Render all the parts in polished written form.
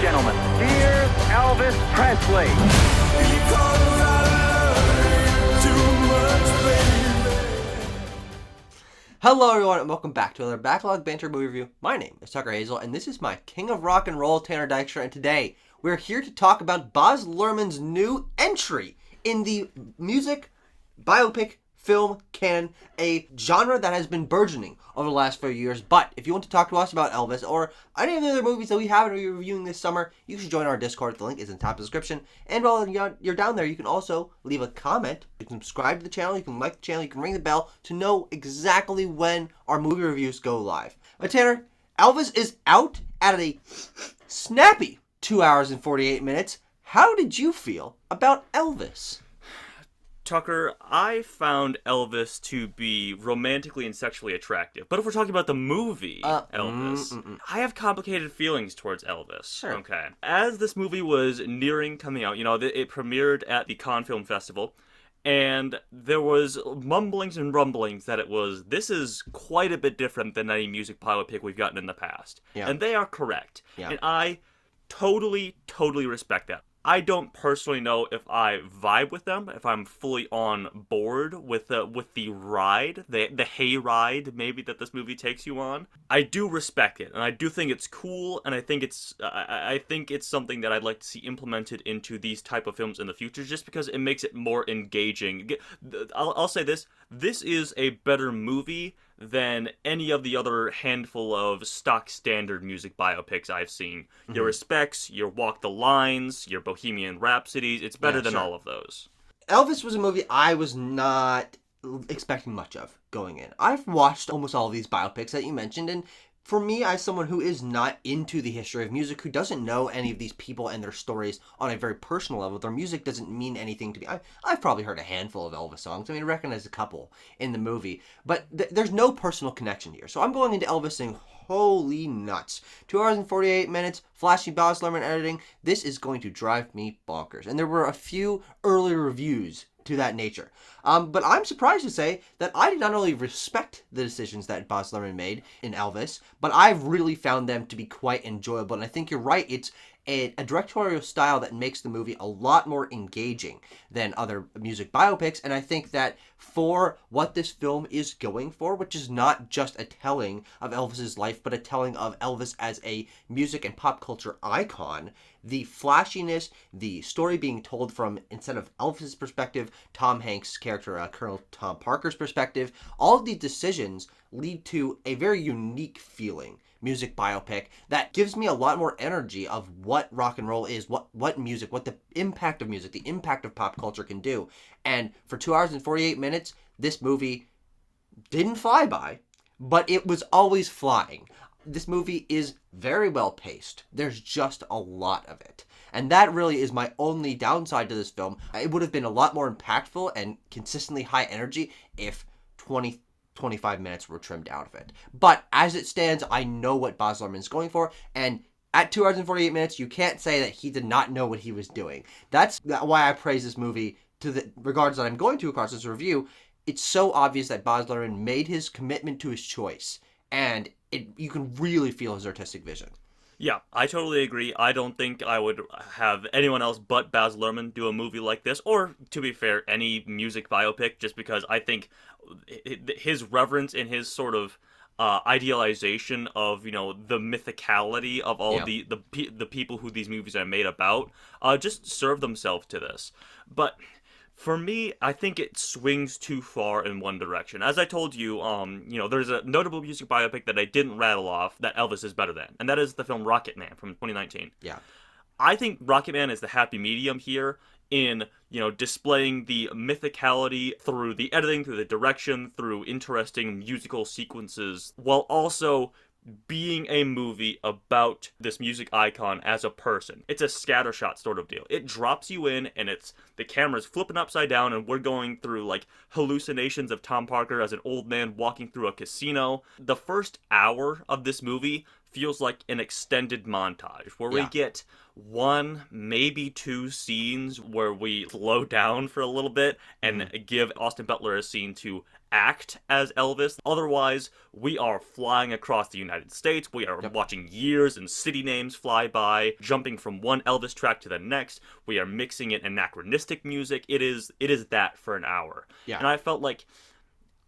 gentlemen, here's Elvis Presley. Hello everyone and welcome back to another Backlog Banter movie review. My name is Tucker Hazel and this is my King of Rock and Roll, Tanner Dykstra, and today we're here to talk about Baz Luhrmann's new entry in the music biopic film canon, a genre that has been burgeoning over the last few years. But if you want to talk to us about Elvis or any of the other movies that we haven't been reviewing this summer, you should join our Discord. The link is in the top of the description. And while you're down there, you can also leave a comment. You can subscribe to the channel, you can like the channel, you can ring the bell to know exactly when our movie reviews go live. But Tanner, Elvis is out at a snappy 2 hours and 48 minutes. How did you feel about Elvis? Tucker, I found Elvis to be romantically and sexually attractive. But if we're talking about the movie Elvis, I have complicated feelings towards Elvis. Sure. Okay. As this movie was nearing coming out, it premiered at the Cannes Film Festival, and there was mumblings and rumblings that this is quite a bit different than any music biopic we've gotten in the past. Yeah. And they are correct. Yeah. And I totally respect that. I don't personally know if I vibe with them, if I'm fully on board with the ride, the hay ride maybe that this movie takes you on. I do respect it, and I do think it's cool, and I think it's something that I'd like to see implemented into these type of films in the future, just because it makes it more engaging. I'll say this is a better movie than any of the other handful of stock standard music biopics I've seen. Your Respects, your Walk the Lines, your Bohemian Rhapsodies, it's better than all of those. Elvis was a movie I was not expecting much of going in. I've watched almost all of these biopics that you mentioned, and for me, as someone who is not into the history of music, who doesn't know any of these people and their stories on a very personal level, their music doesn't mean anything to me. I've probably heard a handful of Elvis songs. I mean, I recognize a couple in the movie, but there's no personal connection here. So I'm going into Elvis saying, holy nuts. 2 hours and 48 minutes, flashy Baz Luhrmann editing. This is going to drive me bonkers. And there were a few early reviews to that nature. But I'm surprised to say that I did not only respect the decisions that Baz Luhrmann made in Elvis, but I've really found them to be quite enjoyable. And I think you're right, it's a directorial style that makes the movie a lot more engaging than other music biopics. And I think that for what this film is going for, which is not just a telling of Elvis's life, but a telling of Elvis as a music and pop culture icon, the flashiness, the story being told from, instead of Elvis's perspective, Tom Hanks' character, Colonel Tom Parker's perspective, all of these decisions lead to a very unique feeling music biopic that gives me a lot more energy of what rock and roll is, what music, what the impact of music, the impact of pop culture can do. And for 2 hours and 48 minutes, this movie didn't fly by, but it was always flying. This movie is very well paced. There's just a lot of it. And that really is my only downside to this film. It would have been a lot more impactful and consistently high energy if 25 minutes were trimmed out of it. But as it stands, I know what Baz Luhrmann is going for, and at 2 hours and 48 minutes, you can't say that he did not know what he was doing. That's why I praise this movie to the regards that I'm going to across this review. It's so obvious that Baz Luhrmann made his commitment to his choice, and you can really feel his artistic vision. Yeah, I totally agree. I don't think I would have anyone else but Baz Luhrmann do a movie like this, or, to be fair, any music biopic, just because I think his reverence and his sort of idealization of, the mythicality of all the people who these movies are made about just serve themselves to this. But for me, I think it swings too far in one direction. As I told you, there's a notable music biopic that I didn't rattle off that Elvis is better than, and that is the film Rocketman from 2019. Yeah. I think Rocketman is the happy medium here in, displaying the mythicality through the editing, through the direction, through interesting musical sequences, while also being a movie about this music icon as a person. It's a scattershot sort of deal. It drops you in, and the camera's flipping upside down, and we're going through like hallucinations of Tom Parker as an old man walking through a casino. The first hour of this movie feels like an extended montage where we Yeah. get one, maybe two scenes where we slow down for a little bit and give Austin Butler a scene to act as Elvis. Otherwise, we are flying across the United States. We are watching years and city names fly by, jumping from one Elvis track to the next. We are mixing in anachronistic music. It is that for an hour. Yeah. And I felt like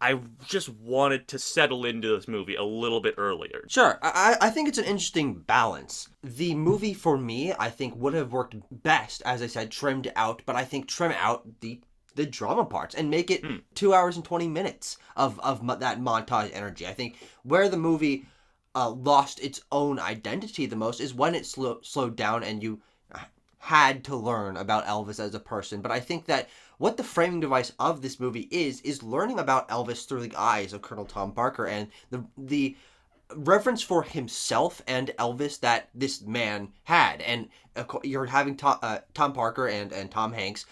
I just wanted to settle into this movie a little bit earlier. Sure. I think it's an interesting balance. The movie, for me, I think would have worked best, as I said, trimmed out, but I think trim out the drama parts and make it 2 hours and 20 minutes of that montage energy. I think where the movie lost its own identity the most is when it slowed down and you had to learn about Elvis as a person. But I think that what the framing device of this movie is learning about Elvis through the eyes of Colonel Tom Parker, and the reverence for himself and Elvis that this man had. And you're having Tom Parker and Tom Hanks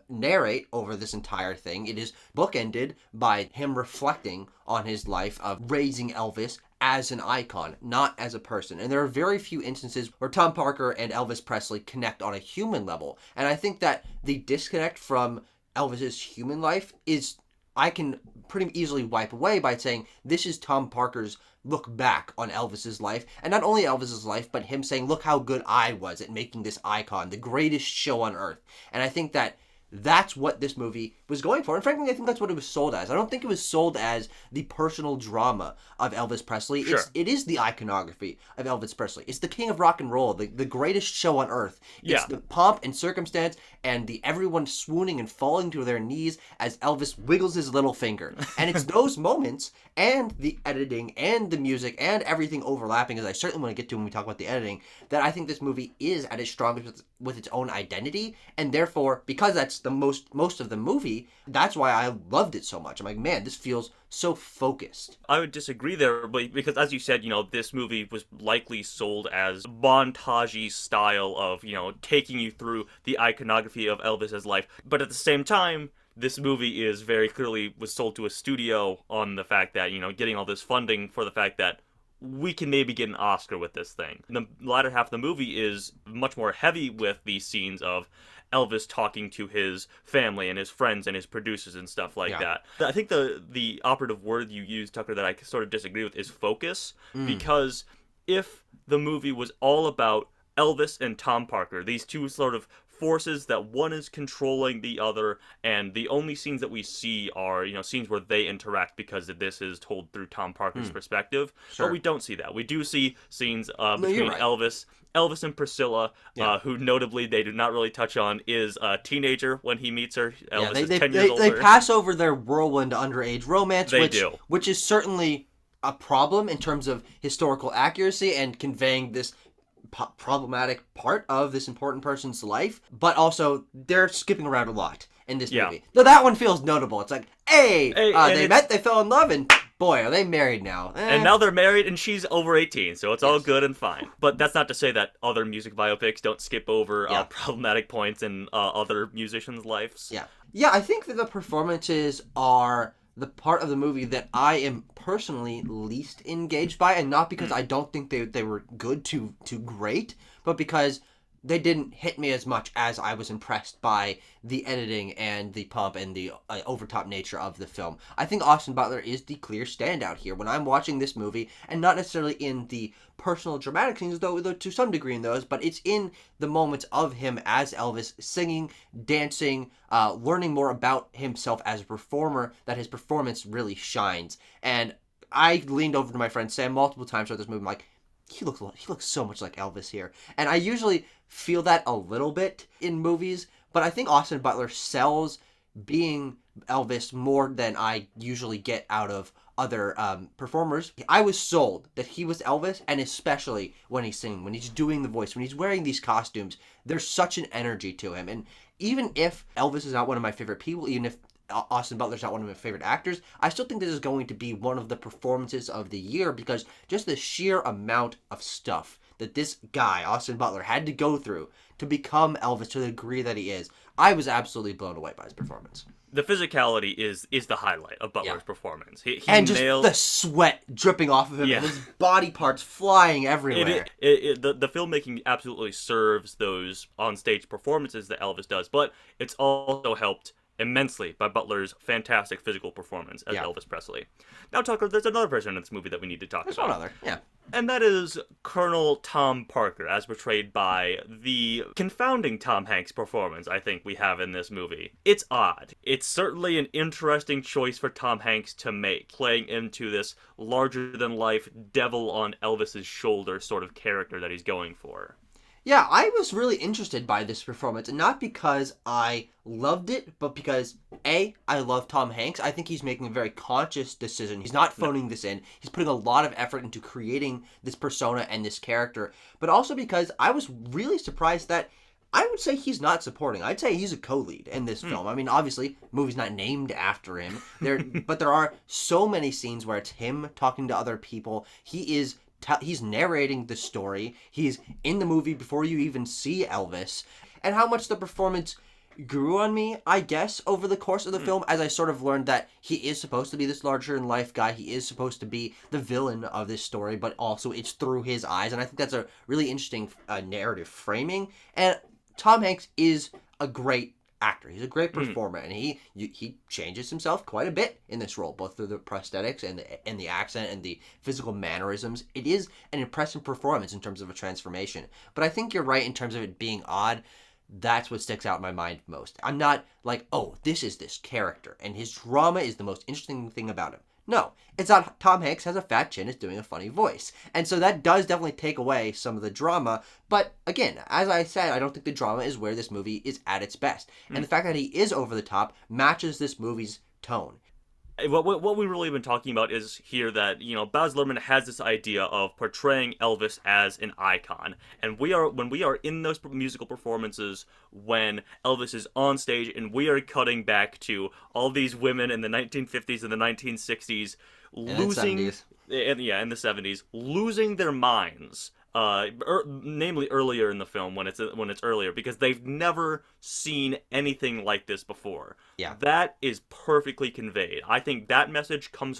narrate over this entire thing. It is bookended by him reflecting on his life of raising Elvis as an icon, not as a person. And there are very few instances where Tom Parker and Elvis Presley connect on a human level. And I think that the disconnect from Elvis's human life is, I can pretty easily wipe away by saying this is Tom Parker's look back on Elvis's life. And not only Elvis's life, but him saying, look how good I was at making this icon, the greatest show on earth. And I think that that's what this movie was going for. And frankly, I think that's what it was sold as. I don't think it was sold as the personal drama of Elvis Presley. Sure. It is the iconography of Elvis Presley. It's the king of rock and roll, the greatest show on earth. It's the pomp and circumstance and the everyone swooning and falling to their knees as Elvis wiggles his little finger. And it's those moments and the editing and the music and everything overlapping, as I certainly want to get to when we talk about the editing, that I think this movie is at its strongest with its own identity. And therefore, because that's the most of the movie, that's why I loved it so much. I'm like, man, this feels so focused. I would disagree there, but because as you said, this movie was likely sold as montagey style of, taking you through the iconography of Elvis's life. But at the same time, this movie is very clearly was sold to a studio on the fact that, getting all this funding for the fact that we can maybe get an Oscar with this thing. The latter half of the movie is much more heavy with these scenes of Elvis talking to his family and his friends and his producers and stuff like that. I think the operative word you used, Tucker, that I sort of disagree with is focus, because if the movie was all about Elvis and Tom Parker, these two sort of forces that one is controlling the other, and the only scenes that we see are, scenes where they interact because this is told through Tom Parker's perspective. Sure. But we don't see that. We do see scenes No, between you're right. Elvis and Priscilla, who notably they do not really touch on, is a teenager when he meets her. Elvis is 10 years older. They pass over their whirlwind underage romance, They do. which is certainly a problem in terms of historical accuracy and conveying this problematic part of this important person's life, but also they're skipping around a lot in this movie. Though that one feels notable. It's like, hey they met, they fell in love, and boy, are they married now. And now they're married, and she's over 18, so it's all good and fine. But that's not to say that other music biopics don't skip over problematic points in other musicians' lives. Yeah, I think that the performances are the part of the movie that I am personally least engaged by, and not because I don't think they were good to great, but because they didn't hit me as much as I was impressed by the editing and the pomp and the overtop nature of the film. I think Austin Butler is the clear standout here when I'm watching this movie, and not necessarily in the personal dramatic scenes, though to some degree in those, but it's in the moments of him as Elvis, singing, dancing, learning more about himself as a performer, that his performance really shines. And I leaned over to my friend Sam multiple times throughout this movie. I'm like, he looks so much like Elvis here. And I usually feel that a little bit in movies, but I think Austin Butler sells being Elvis more than I usually get out of other performers. I was sold that he was Elvis, and especially when he's singing, when he's doing the voice, when he's wearing these costumes, there's such an energy to him. And even if Elvis is not one of my favorite people, even if Austin Butler's not one of my favorite actors, I still think this is going to be one of the performances of the year, because just the sheer amount of stuff that this guy, Austin Butler, had to go through to become Elvis to the degree that he is, I was absolutely blown away by his performance. The physicality is the highlight of Butler's performance. He and just nailed the sweat dripping off of him, and his body parts flying everywhere. The filmmaking absolutely serves those on-stage performances that Elvis does, but it's also helped immensely by Butler's fantastic physical performance as Elvis Presley. Now, Tucker, there's another person in this movie that we need to talk about. There's one other, yeah. And that is Colonel Tom Parker, as portrayed by the confounding Tom Hanks performance I think we have in this movie. It's odd. It's certainly an interesting choice for Tom Hanks to make, playing into this larger-than-life devil on Elvis's shoulder sort of character that he's going for. Yeah, I was really interested by this performance, and not because I loved it, but because, A, I love Tom Hanks. I think he's making a very conscious decision. He's not phoning this in. He's putting a lot of effort into creating this persona and this character, but also because I was really surprised that I would say he's not supporting. I'd say he's a co-lead in this film. I mean, obviously, the movie's not named after him, but there are so many scenes where it's him talking to other people. He's narrating the story. He's in the movie before you even see Elvis. And how much the performance grew on me, I guess, over the course of the film, as I sort of learned that he is supposed to be this larger-than-life guy. He is supposed to be the villain of this story, but also it's through his eyes. And I think that's a really interesting narrative framing. And Tom Hanks is a great actor. He's a great performer, and he changes himself quite a bit in this role, both through the prosthetics and the accent and the physical mannerisms. It is an impressive performance in terms of a transformation. But I think you're right in terms of it being odd. That's what sticks out in my mind most. I'm not like, oh, this is this character, and his drama is the most interesting thing about him. No, it's not. Tom Hanks has a fat chin, is doing a funny voice. And so that does definitely take away some of the drama. But again, as I said, I don't think the drama is where this movie is at its best. And the fact that he is over the top matches this movie's tone. What we've really been talking about is here that, Baz Luhrmann has this idea of portraying Elvis as an icon. And when we are in those musical performances, when Elvis is on stage and we are cutting back to all these women in the 1950s and the 1960s losing... In the 70s, losing their minds. Namely earlier in the film when it's earlier, because they've never seen anything like this before. Yeah, that is perfectly conveyed. I think that message comes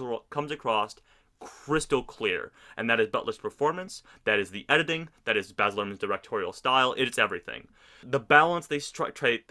across crystal clear, and that is Butler's performance, that is the editing, that is Baz Luhrmann's directorial style. It's everything. The balance they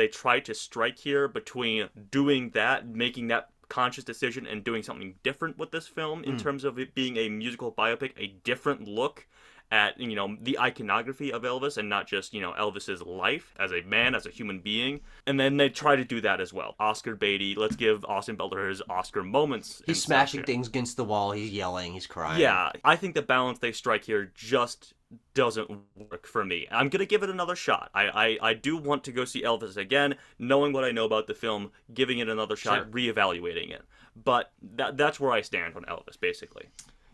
try to strike here between doing that, making that conscious decision, and doing something different with this film in terms of it being a musical biopic, a different look at, the iconography of Elvis and not just, Elvis's life as a man, as a human being. And then they try to do that as well. Oscar Beatty, let's give Austin Butler his Oscar moments. He's smashing things against the wall, he's yelling, he's crying. Yeah, I think the balance they strike here just doesn't work for me. I'm going to give it another shot. I do want to go see Elvis again, knowing what I know about the film, giving it another shot, reevaluating it. But that's where I stand on Elvis, basically.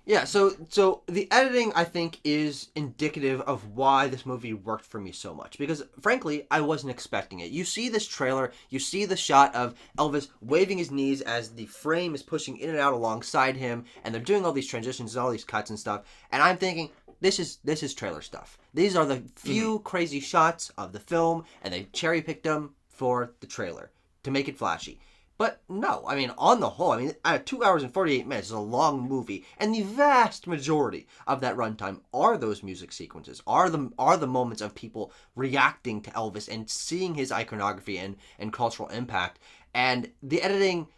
Yeah, so the editing, I think, is indicative of why this movie worked for me so much. Because, frankly, I wasn't expecting it. You see this trailer, you see the shot of Elvis waving his knees as the frame is pushing in and out alongside him, and they're doing all these transitions and all these cuts and stuff, and I'm thinking, this is trailer stuff. These are the few crazy shots of the film, and they cherry-picked them for the trailer to make it flashy. But no, I mean, on the whole, 2 hours and 48 minutes is a long movie, and the vast majority of that runtime are those music sequences, are the moments of people reacting to Elvis and seeing his iconography and cultural impact. And the editing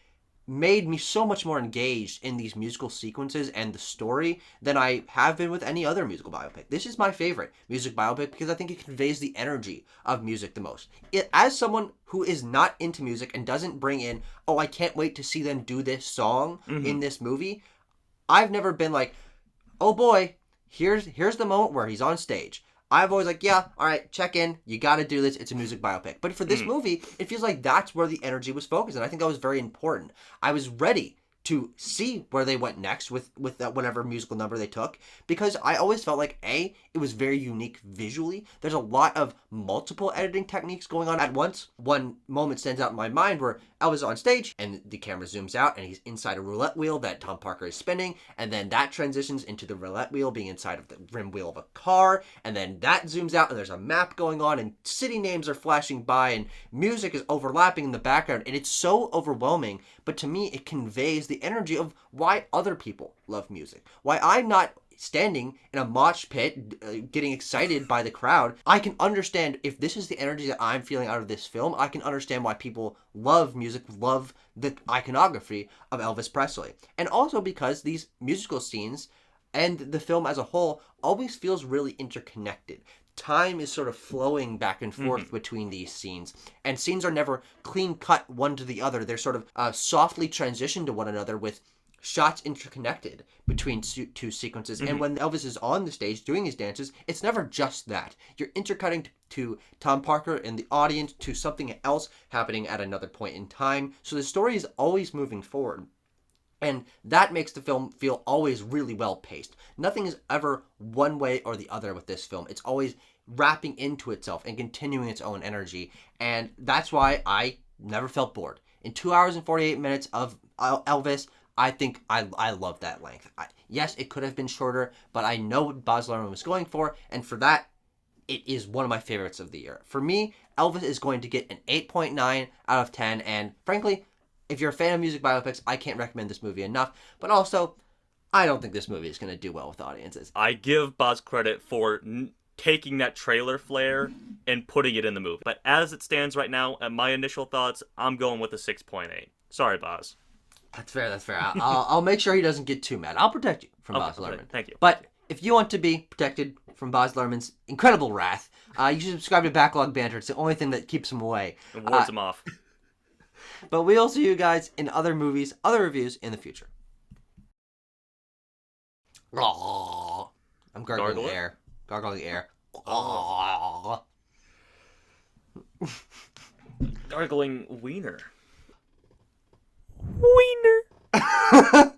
made me so much more engaged in these musical sequences and the story than I have been with any other musical biopic. This is my favorite music biopic because I think it conveys the energy of music the most. As someone who is not into music and doesn't bring in, oh, I can't wait to see them do this song in this movie, I've never been like, oh boy, here's the moment where he's on stage. I've always like, yeah, all right, check in. You got to do this. It's a music biopic. But for this movie, it feels like that's where the energy was focused, and I think that was very important. I was ready to see where they went next with that whatever musical number they took, because I always felt like it was very unique visually. There's a lot of multiple editing techniques going on at once. One moment stands out in my mind where Elvis is on stage and the camera zooms out and he's inside a roulette wheel that Tom Parker is spinning, and then that transitions into the roulette wheel being inside of the rim wheel of a car, and then that zooms out and there's a map going on and city names are flashing by and music is overlapping in the background, and it's so overwhelming, but to me it conveys the energy of why other people love music, why I'm not standing in a mosh pit getting excited by the crowd. I can understand if this is the energy that I'm feeling out of this film. I can understand why people love music, love the iconography of Elvis Presley. And also because these musical scenes and the film as a whole always feels really interconnected. Time is sort of flowing back and forth between these scenes, and scenes are never clean cut one to the other. They're sort of softly transitioned to one another with shots interconnected between two sequences. And when Elvis is on the stage doing his dances, it's never just that. You're intercutting to Tom Parker and the audience to something else happening at another point in time. So the story is always moving forward. And that makes the film feel always really well paced. Nothing is ever one way or the other with this film. It's always wrapping into itself and continuing its own energy. And that's why I never felt bored. In 2 hours and 48 minutes of Elvis, I think I love that length. Yes, it could have been shorter, but I know what Baz Luhrmann was going for. And for that, it is one of my favorites of the year. For me, Elvis is going to get an 8.9 out of 10. And frankly, if you're a fan of music biopics, I can't recommend this movie enough. But also, I don't think this movie is going to do well with audiences. I give Baz credit for taking that trailer flair and putting it in the movie. But as it stands right now, at my initial thoughts, I'm going with a 6.8. Sorry, Baz. That's fair. I'll make sure he doesn't get too mad. I'll protect you from Baz Luhrmann. Thank you. But if you want to be protected from Baz Luhrmann's incredible wrath, you should subscribe to Backlog Banter. It's the only thing that keeps him away. It wards him off. But we'll see you guys in other movies, other reviews in the future. I'm gargling air. Gargling air. Gargling wiener. Wiener.